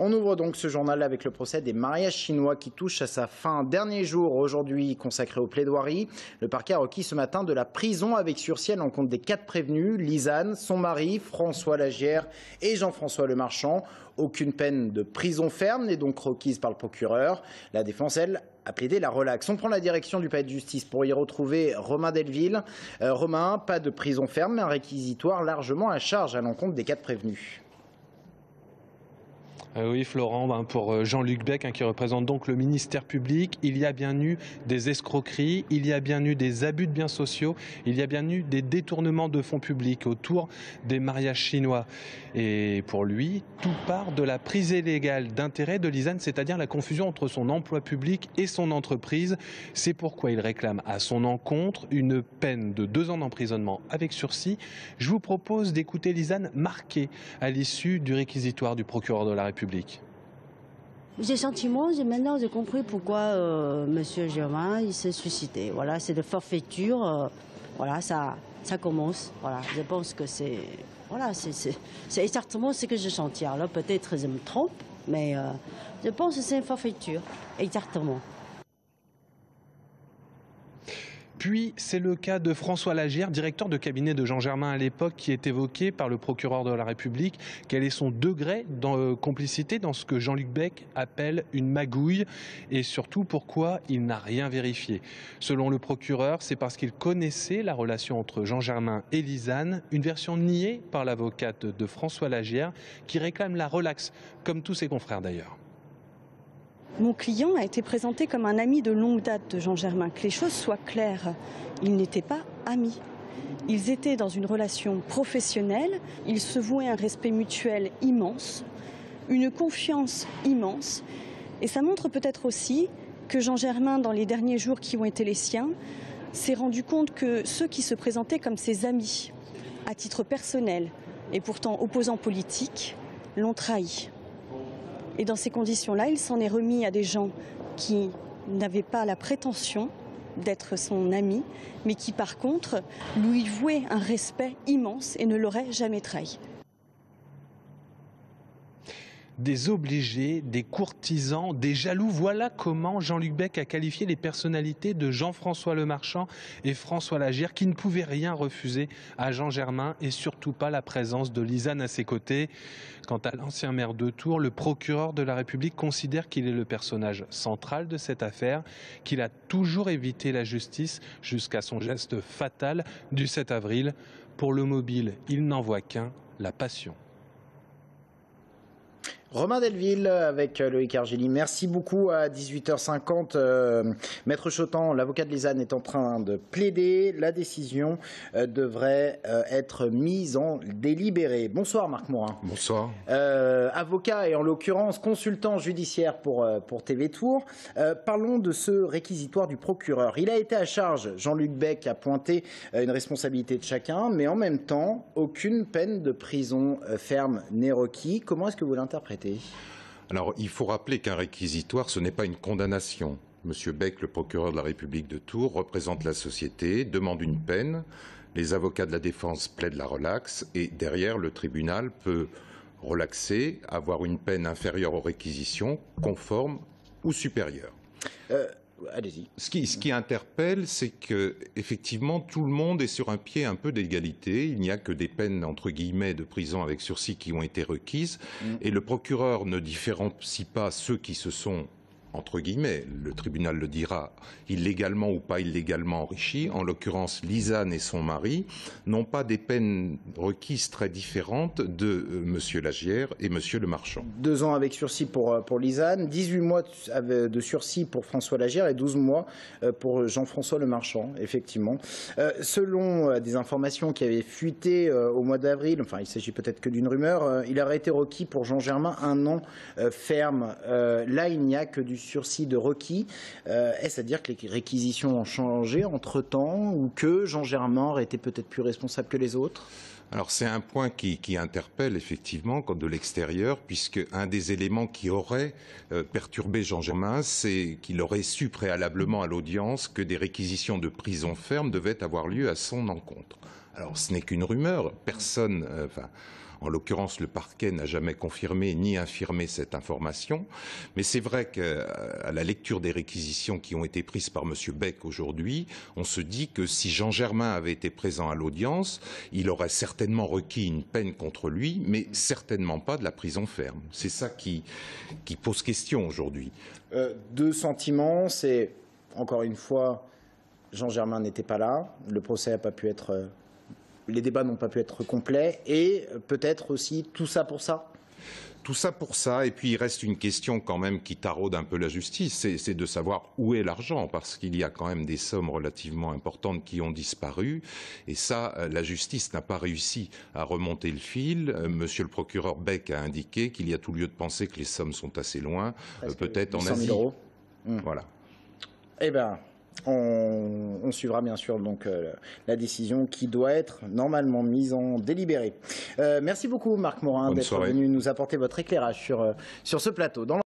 On ouvre donc ce journal avec le procès des mariages chinois qui touche à sa fin. Dernier jour aujourd'hui consacré aux plaidoiries. Le parquet a requis ce matin de la prison avec sursis à l'encontre des 4 prévenus, Lisanne, son mari, François Lagière et Jean-François Lemarchand. Aucune peine de prison ferme n'est donc requise par le procureur. La défense, elle, a plaidé la relaxe. On prend la direction du palais de justice pour y retrouver Romain Delville. Romain, pas de prison ferme, mais un réquisitoire largement à charge à l'encontre des 4 prévenus. Oui, Florent, pour Jean-Luc Bec, qui représente donc le ministère public, il y a bien eu des escroqueries, il y a bien eu des abus de biens sociaux, il y a bien eu des détournements de fonds publics autour des mariages chinois. Et pour lui, tout part de la prise illégale d'intérêt de Lisanne, c'est-à-dire la confusion entre son emploi public et son entreprise. C'est pourquoi il réclame à son encontre une peine de 2 ans d'emprisonnement avec sursis. Je vous propose d'écouter Lisanne marquée à l'issue du réquisitoire du procureur de la République. J'ai sentiment, maintenant j'ai compris pourquoi Monsieur Germain il s'est suicidé. Voilà, c'est de forfaiture. Voilà, ça commence. Voilà, je pense que c'est exactement ce que je sentais. Alors peut-être je me trompe, mais je pense que c'est une forfaiture, exactement. Puis, c'est le cas de François Lagière, directeur de cabinet de Jean Germain à l'époque, qui est évoqué par le procureur de la République. Quel est son degré de complicité dans ce que Jean-Luc Bec appelle une magouille et surtout pourquoi il n'a rien vérifié. Selon le procureur, c'est parce qu'il connaissait la relation entre Jean Germain et Lisanne, une version niée par l'avocate de François Lagière qui réclame la relaxe, comme tous ses confrères d'ailleurs. Mon client a été présenté comme un ami de longue date de Jean Germain. Que les choses soient claires, ils n'étaient pas amis. Ils étaient dans une relation professionnelle, ils se vouaient un respect mutuel immense, une confiance immense. Et ça montre peut-être aussi que Jean Germain, dans les derniers jours qui ont été les siens, s'est rendu compte que ceux qui se présentaient comme ses amis, à titre personnel et pourtant opposants politiques, l'ont trahi. Et dans ces conditions-là, il s'en est remis à des gens qui n'avaient pas la prétention d'être son ami, mais qui par contre lui vouaient un respect immense et ne l'auraient jamais trahi. Des obligés, des courtisans, des jaloux, voilà comment Jean-Luc Bec a qualifié les personnalités de Jean-François Lemarchand et François Lagière qui ne pouvaient rien refuser à Jean Germain et surtout pas la présence de Lisanne à ses côtés. Quant à l'ancien maire de Tours, le procureur de la République considère qu'il est le personnage central de cette affaire, qu'il a toujours évité la justice jusqu'à son geste fatal du 7 avril. Pour le mobile, il n'en voit qu'un, la passion. Romain Delville avec Loïc Argély. Merci beaucoup. À 18h50, Maître Chotan, l'avocat de Lisanne, est en train de plaider. La décision devrait être mise en délibéré. Bonsoir Marc Morin. Bonsoir. Avocat et en l'occurrence consultant judiciaire pour TV Tours. Parlons de ce réquisitoire du procureur. Il a été à charge, Jean-Luc Bec a pointé une responsabilité de chacun, mais en même temps, aucune peine de prison ferme n'est requis. Comment est-ce que vous l'interprétez ? Alors, il faut rappeler qu'un réquisitoire, ce n'est pas une condamnation. Monsieur Bec, le procureur de la République de Tours, représente la société, demande une peine, les avocats de la défense plaident la relaxe et derrière, le tribunal peut relaxer, avoir une peine inférieure aux réquisitions, conforme ou supérieure. Allez-y. Ce qui interpelle, c'est que effectivement tout le monde est sur un pied un peu d'égalité. Il n'y a que des peines entre guillemets de prison avec sursis qui ont été requises, et le procureur ne différencie pas ceux qui se sont, entre guillemets, le tribunal le dira, illégalement ou pas illégalement enrichis. En l'occurrence, Lisanne et son mari n'ont pas des peines requises très différentes de Monsieur Lagière et Monsieur Lemarchand. 2 ans avec sursis pour Lisanne, 18 mois de sursis pour François Lagière et 12 mois pour Jean-François Lemarchand, effectivement. Selon des informations qui avaient fuité au mois d'avril, enfin il s'agit peut-être que d'une rumeur, il aurait été requis pour Jean Germain 1 an ferme. Là, il n'y a que du sursis de requis. Est-ce à dire que les réquisitions ont changé entre-temps ou que Jean Germain aurait été peut-être plus responsable que les autres ? Alors c'est un point qui interpelle effectivement de l'extérieur, puisque un des éléments qui aurait perturbé Jean Germain, c'est qu'il aurait su préalablement à l'audience que des réquisitions de prison ferme devaient avoir lieu à son encontre. Alors ce n'est qu'une rumeur, personne... En l'occurrence, le parquet n'a jamais confirmé ni infirmé cette information. Mais c'est vrai qu'à la lecture des réquisitions qui ont été prises par M. Beck aujourd'hui, on se dit que si Jean Germain avait été présent à l'audience, il aurait certainement requis une peine contre lui, mais certainement pas de la prison ferme. C'est ça qui pose question aujourd'hui. Deux sentiments, c'est, encore une fois, Jean Germain n'était pas là, le procès n'a pas pu être... les débats n'ont pas pu être complets, et peut-être aussi tout ça pour ça. Tout ça pour ça, et puis il reste une question quand même qui taraude un peu la justice, c'est de savoir où est l'argent, parce qu'il y a quand même des sommes relativement importantes qui ont disparu, et ça, la justice n'a pas réussi à remonter le fil. Monsieur le procureur Beck a indiqué qu'il y a tout lieu de penser que les sommes sont assez loin, peut-être en Asie. 000 €. Voilà. Eh bien, on suivra bien sûr donc la décision qui doit être normalement mise en délibéré. Merci beaucoup Marc Morin d'être venu nous apporter votre éclairage sur ce plateau.